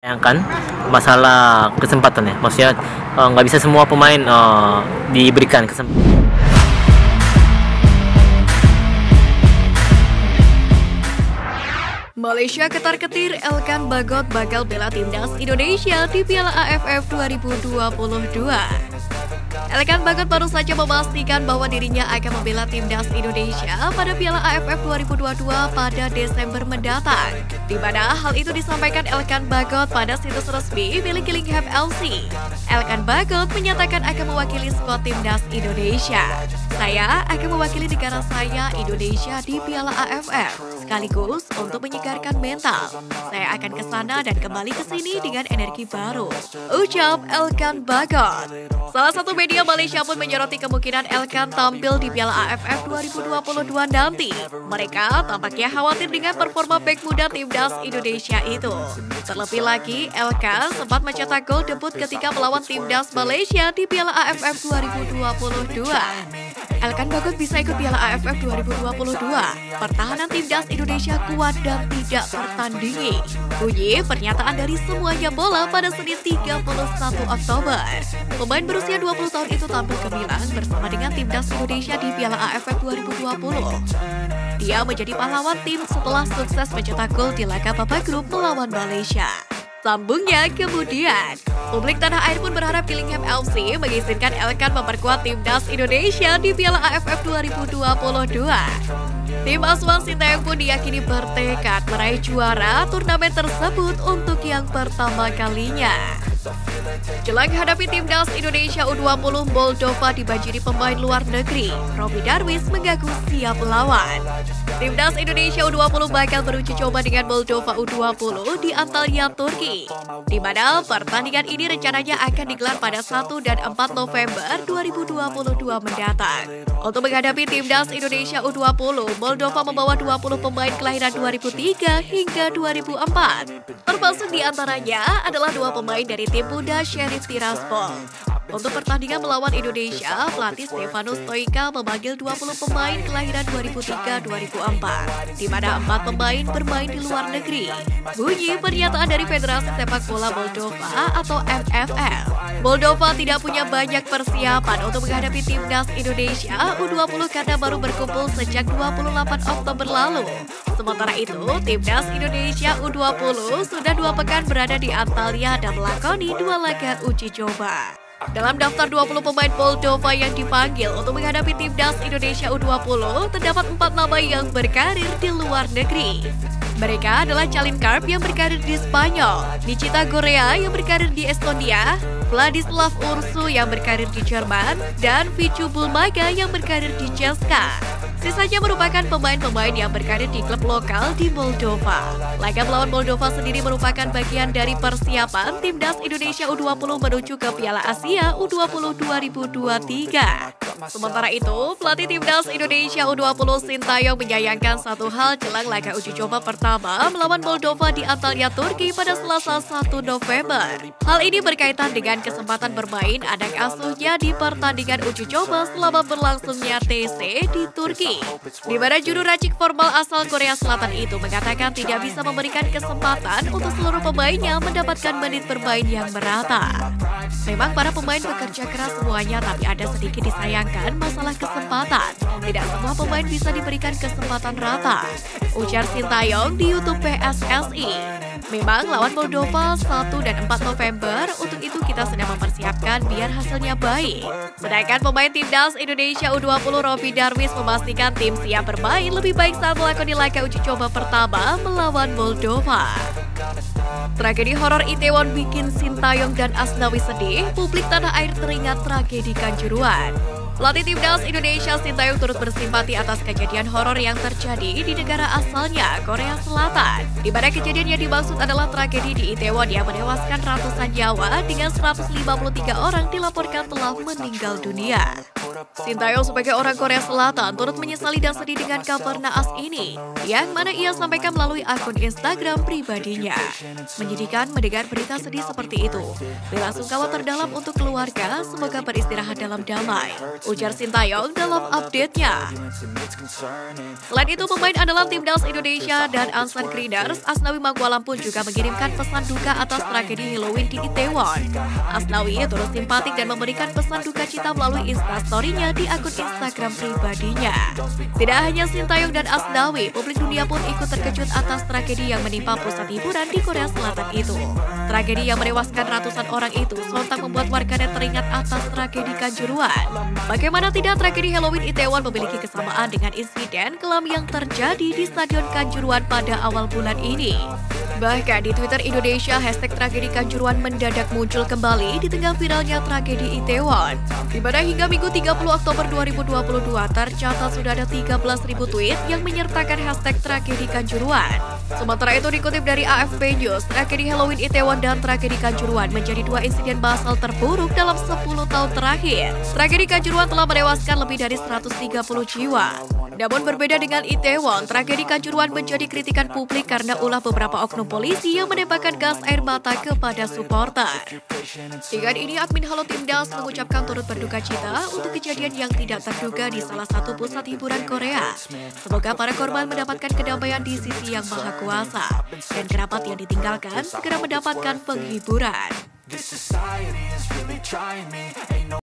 Sayangkan masalah kesempatan ya, maksudnya nggak bisa semua pemain diberikan kesempatan. Malaysia ketar-ketir Elkan Bagot bakal bela timnas Indonesia di Piala AFF 2022. Elkan Bagot baru saja memastikan bahwa dirinya akan membela timnas Indonesia pada Piala AFF 2022 pada Desember mendatang. Di mana hal itu disampaikan Elkan Bagot pada situs resmi milik Gillingham FC. Elkan Bagot menyatakan akan mewakili skuad timnas Indonesia. Saya akan mewakili negara saya Indonesia di Piala AFF, sekaligus untuk menyegarkan mental. Saya akan ke sana dan kembali ke sini dengan energi baru, ucap Elkan Bagot. Salah satu media Malaysia pun menyoroti kemungkinan Elkan tampil di Piala AFF 2022 nanti. Mereka tampaknya khawatir dengan performa bek muda timnas Indonesia itu. Terlebih lagi, Elkan sempat mencetak gol debut ketika melawan timnas Malaysia di Piala AFF 2022. Elkan Bagot bisa ikut Piala AFF 2022. Pertahanan timnas Indonesia kuat dan tidak tertandingi. Bunyi pernyataan dari semuanya bola pada Senin 31 Oktober. Pemain berusia 20 tahun itu tampil gemilang bersama dengan timnas Indonesia di Piala AFF 2020. Dia menjadi pahlawan tim setelah sukses mencetak gol di laga babak grup melawan Malaysia. Sambungnya kemudian, publik tanah air pun berharap Gillingham FC mengizinkan Elkan memperkuat timnas Indonesia di Piala AFF 2022. Tim asuhan Sintayong pun diyakini bertekad meraih juara turnamen tersebut untuk yang pertama kalinya. Jelang hadapi timnas Indonesia U20, Moldova dibanjiri pemain luar negeri. Robby Darwish mengaku siap melawan. Timnas Indonesia U20 bakal beruji coba dengan Moldova U20 di Antalya, Turki, di mana pertandingan ini rencananya akan digelar pada 1 dan 4 November 2022 mendatang. Untuk menghadapi timnas Indonesia U20, Moldova membawa 20 pemain kelahiran 2003 hingga 2004. Termasuk di antaranya adalah 2 pemain dari tim muda Sheriff Tiraspol. Untuk pertandingan melawan Indonesia, pelatih Stefanus Stoica memanggil 20 pemain kelahiran 2003-2004, di mana 4 pemain bermain di luar negeri. Bunyi pernyataan dari Federasi Sepak Bola Moldova atau MFL. Moldova tidak punya banyak persiapan untuk menghadapi timnas Indonesia U20 karena baru berkumpul sejak 28 Oktober lalu. Sementara itu, timnas Indonesia U20 sudah 2 pekan berada di Antalya dan melakoni 2 laga uji coba. Dalam daftar 20 pemain Moldova yang dipanggil untuk menghadapi timnas Indonesia U20, terdapat 4 nama yang berkarir di luar negeri. Mereka adalah Calin Karp yang berkarir di Spanyol, Nikita Gorea yang berkarir di Estonia, Vladislav Ursu yang berkarir di Jerman, dan Vicu Bulmaga yang berkarir di CSKA. Sisanya merupakan pemain-pemain yang berkarir di klub lokal di Moldova. Laga melawan Moldova sendiri merupakan bagian dari persiapan timnas Indonesia U20 menuju ke Piala Asia U20 2023. Sementara itu, pelatih timnas Indonesia U20 Sintayong menyayangkan satu hal jelang laga uji coba pertama melawan Moldova di Antalya, Turki pada Selasa 1 November. Hal ini berkaitan dengan kesempatan bermain anak asuhnya di pertandingan uji coba selama berlangsungnya TC di Turki, di mana juru racik formal asal Korea Selatan itu mengatakan tidak bisa memberikan kesempatan untuk seluruh pemainnya mendapatkan menit bermain yang merata. Memang para pemain bekerja keras semuanya, tapi ada sedikit disayangkan masalah kesempatan. Tidak semua pemain bisa diberikan kesempatan rata, ujar Sintayong di YouTube PSSI. Memang lawan Moldova 1 dan 4 November, untuk itu kita sedang mempersiapkan biar hasilnya baik. Sedangkan pemain timnas Indonesia U20 Robby Darwish memastikan tim siap bermain lebih baik saat melakoni laga uji coba pertama melawan Moldova. Tragedi horor Itaewon bikin Sintayong dan Asnawi sedih, publik tanah air teringat tragedi Kanjuruhan. Pelatih timnas Indonesia Sintayong turut bersimpati atas kejadian horor yang terjadi di negara asalnya, Korea Selatan, di mana kejadian yang dimaksud adalah tragedi di Itaewon yang menewaskan ratusan nyawa dengan 153 orang dilaporkan telah meninggal dunia. Sintayong sebagai orang Korea Selatan turut menyesali dan sedih dengan kabar naas ini, yang mana ia sampaikan melalui akun Instagram pribadinya. Menyedihkan mendengar berita sedih seperti itu. Bela sungkawa terdalam untuk keluarga, semoga beristirahat dalam damai, ujar Sintayong dalam update-nya. Selain itu, pemain andalan Timnas Indonesia dan Ansan Griners, Asnawi Mangkualam pun juga mengirimkan pesan duka atas tragedi Halloween di Itaewon. Asnawi turut simpatik dan memberikan pesan duka cita melalui Instastory-nya di akun Instagram pribadinya. Tidak hanya Sintayong dan Asnawi, publik dunia pun ikut terkejut atas tragedi yang menimpa pusat hiburan di Korea Selatan itu. Tragedi yang menewaskan ratusan orang itu sontak membuat warganet teringat atas tragedi Kanjuruhan. Bagaimana tidak, tragedi Halloween Itaewon memiliki kesamaan dengan insiden kelam yang terjadi di Stadion Kanjuruhan pada awal bulan ini. Bahkan di Twitter Indonesia, hashtag tragedi Kanjuruhan mendadak muncul kembali di tengah viralnya tragedi Itaewon. Di mana hingga Minggu 30 Oktober 2022 tercatat sudah ada 13.000 tweet yang menyertakan hashtag tragedi Kanjuruhan. Sementara itu dikutip dari AFP News, tragedi Halloween Itaewon dan tragedi Kanjuruhan menjadi dua insiden masal terburuk dalam 10 tahun terakhir. Tragedi Kanjuruhan telah menewaskan lebih dari 130 jiwa. Namun berbeda dengan Itaewon, tragedi Kanjuruhan menjadi kritikan publik karena ulah beberapa oknum polisi yang menembakkan gas air mata kepada supporter. Dengan ini, admin Halo Timnas mengucapkan turut berduka cita untuk kejadian yang tidak terduga di salah satu pusat hiburan Korea. Semoga para korban mendapatkan kedamaian di sisi Yang Maha Kuasa dan kerabat yang ditinggalkan segera mendapatkan penghiburan.